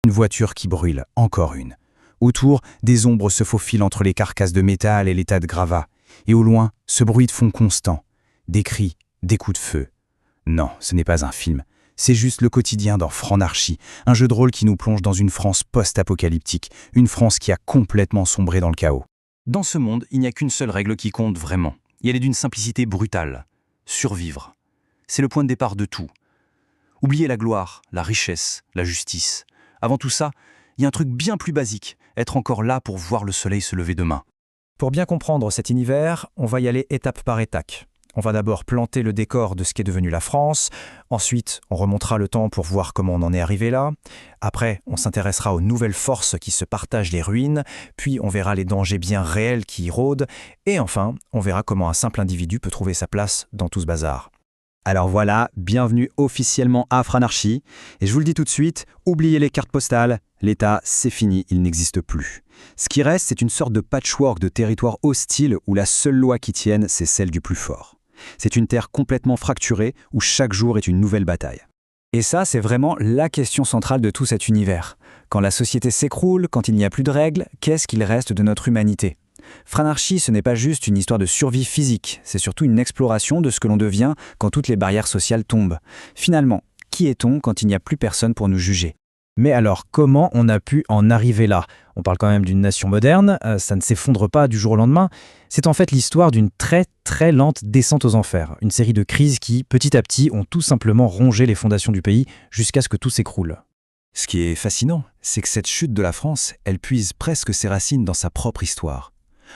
Une voiture qui brûle, encore une. Autour, des ombres se faufilent entre les carcasses de métal et les tas de gravats. Et au loin, ce bruit de fond constant. Des cris, des coups de feu. Non, ce n'est pas un film. C'est juste le quotidien dans Franarchy, un jeu de rôle qui nous plonge dans une France post-apocalyptique, une France qui a complètement sombré dans le chaos. Dans ce monde, il n'y a qu'une seule règle qui compte vraiment. Et elle est d'une simplicité brutale. Survivre. C'est le point de départ de tout. Oubliez la gloire, la richesse, la justice. Avant tout ça, il y a un truc bien plus basique, être encore là pour voir le soleil se lever demain. Pour bien comprendre cet univers, on va y aller étape par étape. On va d'abord planter le décor de ce qu'est devenu la France, ensuite on remontera le temps pour voir comment on en est arrivé là, après on s'intéressera aux nouvelles forces qui se partagent les ruines, puis on verra les dangers bien réels qui y rôdent, et enfin on verra comment un simple individu peut trouver sa place dans tout ce bazar. Alors voilà, bienvenue officiellement à Franarchy. Et je vous le dis tout de suite, oubliez les cartes postales, l'État, c'est fini, il n'existe plus. Ce qui reste, c'est une sorte de patchwork de territoires hostiles où la seule loi qui tienne, c'est celle du plus fort. C'est une terre complètement fracturée où chaque jour est une nouvelle bataille. Et ça, c'est vraiment la question centrale de tout cet univers. Quand la société s'écroule, quand il n'y a plus de règles, qu'est-ce qu'il reste de notre humanité ? Franarchy, ce n'est pas juste une histoire de survie physique, c'est surtout une exploration de ce que l'on devient quand toutes les barrières sociales tombent. Finalement, qui est-on quand il n'y a plus personne pour nous juger ? Mais alors, comment on a pu en arriver là ? On parle quand même d'une nation moderne, ça ne s'effondre pas du jour au lendemain. C'est en fait l'histoire d'une très très lente descente aux enfers. Une série de crises qui, petit à petit, ont tout simplement rongé les fondations du pays jusqu'à ce que tout s'écroule. Ce qui est fascinant, c'est que cette chute de la France, elle puise presque ses racines dans sa propre histoire.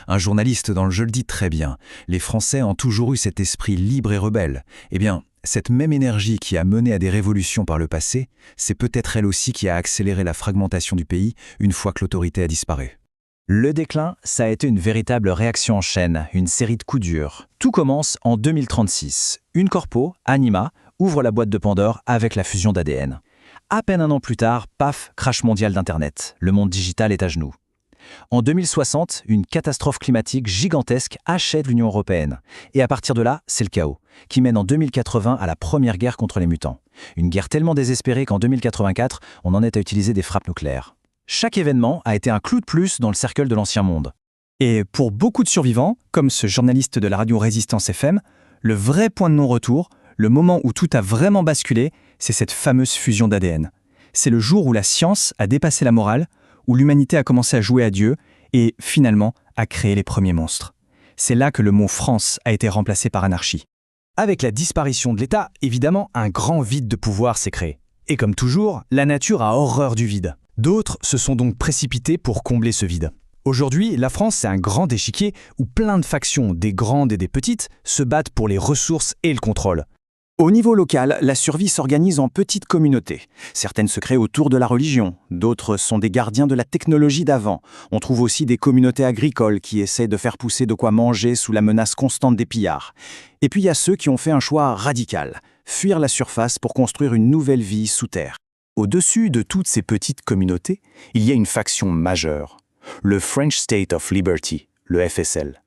Un journaliste dans le jeu le dit très bien, les Français ont toujours eu cet esprit libre et rebelle. Eh bien, cette même énergie qui a mené à des révolutions par le passé, c'est peut-être elle aussi qui a accéléré la fragmentation du pays une fois que l'autorité a disparu. Le déclin, ça a été une véritable réaction en chaîne, une série de coups durs. Tout commence en 2036. Une corpo, Anima, ouvre la boîte de Pandore avec la fusion d'ADN. À peine un an plus tard, paf, crash mondial d'Internet. Le monde digital est à genoux. En 2060, une catastrophe climatique gigantesque achève l'Union européenne. Et à partir de là, c'est le chaos, qui mène en 2080 à la première guerre contre les mutants. Une guerre tellement désespérée qu'en 2084, on en est à utiliser des frappes nucléaires. Chaque événement a été un clou de plus dans le cercle de l'ancien monde. Et pour beaucoup de survivants, comme ce journaliste de la radio Résistance FM, le vrai point de non-retour, le moment où tout a vraiment basculé, c'est cette fameuse fusion d'ADN. C'est le jour où la science a dépassé la morale, où l'humanité a commencé à jouer à Dieu et, finalement, à créer les premiers monstres. C'est là que le mot France a été remplacé par anarchie. Avec la disparition de l'État, évidemment, un grand vide de pouvoir s'est créé. Et comme toujours, la nature a horreur du vide. D'autres se sont donc précipités pour combler ce vide. Aujourd'hui, la France, c'est un grand échiquier où plein de factions, des grandes et des petites, se battent pour les ressources et le contrôle. Au niveau local, la survie s'organise en petites communautés. Certaines se créent autour de la religion, d'autres sont des gardiens de la technologie d'avant. On trouve aussi des communautés agricoles qui essaient de faire pousser de quoi manger sous la menace constante des pillards. Et puis il y a ceux qui ont fait un choix radical, fuir la surface pour construire une nouvelle vie sous terre. Au-dessus de toutes ces petites communautés, il y a une faction majeure, le French State of Liberty, le FSL.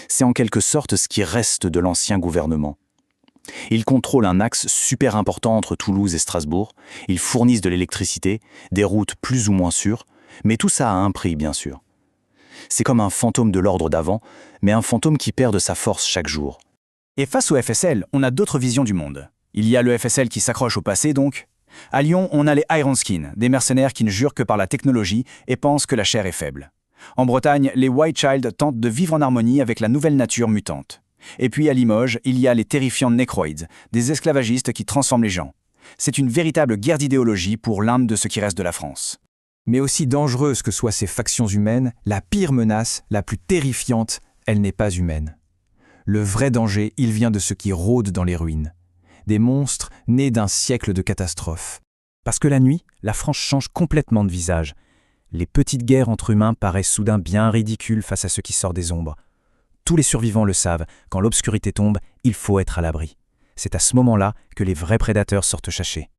C'est en quelque sorte ce qui reste de l'ancien gouvernement. Ils contrôlent un axe super important entre Toulouse et Strasbourg, ils fournissent de l'électricité, des routes plus ou moins sûres, mais tout ça a un prix bien sûr. C'est comme un fantôme de l'ordre d'avant, mais un fantôme qui perd de sa force chaque jour. Et face au FSL, on a d'autres visions du monde. Il y a le FSL qui s'accroche au passé donc. À Lyon, on a les Iron Skin, des mercenaires qui ne jurent que par la technologie et pensent que la chair est faible. En Bretagne, les White Child tentent de vivre en harmonie avec la nouvelle nature mutante. Et puis à Limoges, il y a les terrifiants nécroïdes, des esclavagistes qui transforment les gens. C'est une véritable guerre d'idéologie pour l'âme de ce qui reste de la France. Mais aussi dangereuse que soient ces factions humaines, la pire menace, la plus terrifiante, elle n'est pas humaine. Le vrai danger, il vient de ce qui rôde dans les ruines. Des monstres nés d'un siècle de catastrophes. Parce que la nuit, la France change complètement de visage. Les petites guerres entre humains paraissent soudain bien ridicules face à ce qui sort des ombres. Tous les survivants le savent, quand l'obscurité tombe, il faut être à l'abri. C'est à ce moment-là que les vrais prédateurs sortent chasser.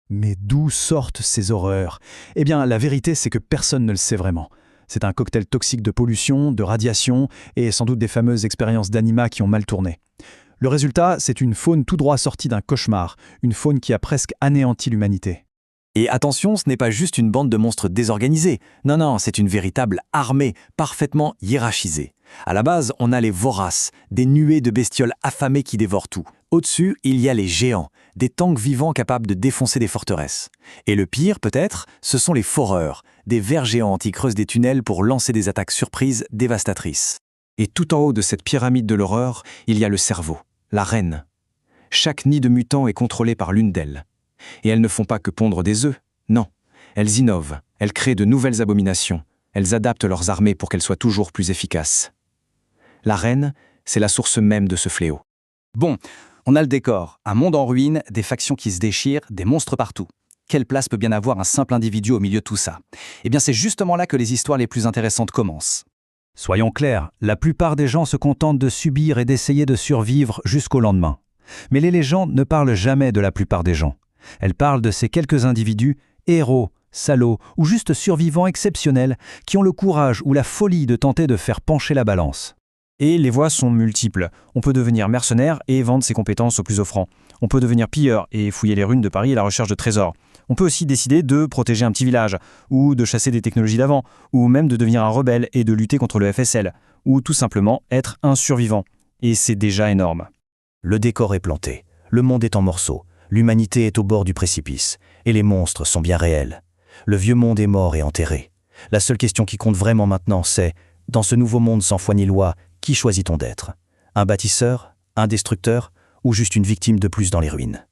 Mais d'où sortent ces horreurs ? Eh bien, la vérité, c'est que personne ne le sait vraiment. C'est un cocktail toxique de pollution, de radiation et sans doute des fameuses expériences d'anima qui ont mal tourné. Le résultat, c'est une faune tout droit sortie d'un cauchemar, une faune qui a presque anéanti l'humanité. Et attention, ce n'est pas juste une bande de monstres désorganisés. Non, c'est une véritable armée, parfaitement hiérarchisée. À la base, on a les voraces, des nuées de bestioles affamées qui dévorent tout. Au-dessus, il y a les géants, des tanks vivants capables de défoncer des forteresses. Et le pire, peut-être, ce sont les foreurs, des vers géants qui creusent des tunnels pour lancer des attaques surprises dévastatrices. Et tout en haut de cette pyramide de l'horreur, il y a le cerveau, la reine. Chaque nid de mutants est contrôlé par l'une d'elles. Et elles ne font pas que pondre des œufs, non. Elles innovent, elles créent de nouvelles abominations, elles adaptent leurs armées pour qu'elles soient toujours plus efficaces. La reine, c'est la source même de ce fléau. Bon, on a le décor, un monde en ruine, des factions qui se déchirent, des monstres partout. Quelle place peut bien avoir un simple individu au milieu de tout ça? Eh bien, c'est justement là que les histoires les plus intéressantes commencent. Soyons clairs, la plupart des gens se contentent de subir et d'essayer de survivre jusqu'au lendemain. Mais les légendes ne parlent jamais de la plupart des gens. Elles parlent de ces quelques individus, héros, salauds ou juste survivants exceptionnels, qui ont le courage ou la folie de tenter de faire pencher la balance. Et les voies sont multiples. On peut devenir mercenaire et vendre ses compétences au plus offrant. On peut devenir pilleur et fouiller les ruines de Paris à la recherche de trésors. On peut aussi décider de protéger un petit village, ou de chasser des technologies d'avant, ou même de devenir un rebelle et de lutter contre le FSL, ou tout simplement être un survivant. Et c'est déjà énorme. Le décor est planté, le monde est en morceaux, l'humanité est au bord du précipice, et les monstres sont bien réels. Le vieux monde est mort et enterré. La seule question qui compte vraiment maintenant, c'est, dans ce nouveau monde sans foi ni loi, qui choisit-on d'être? Un bâtisseur? Un destructeur? Ou juste une victime de plus dans les ruines?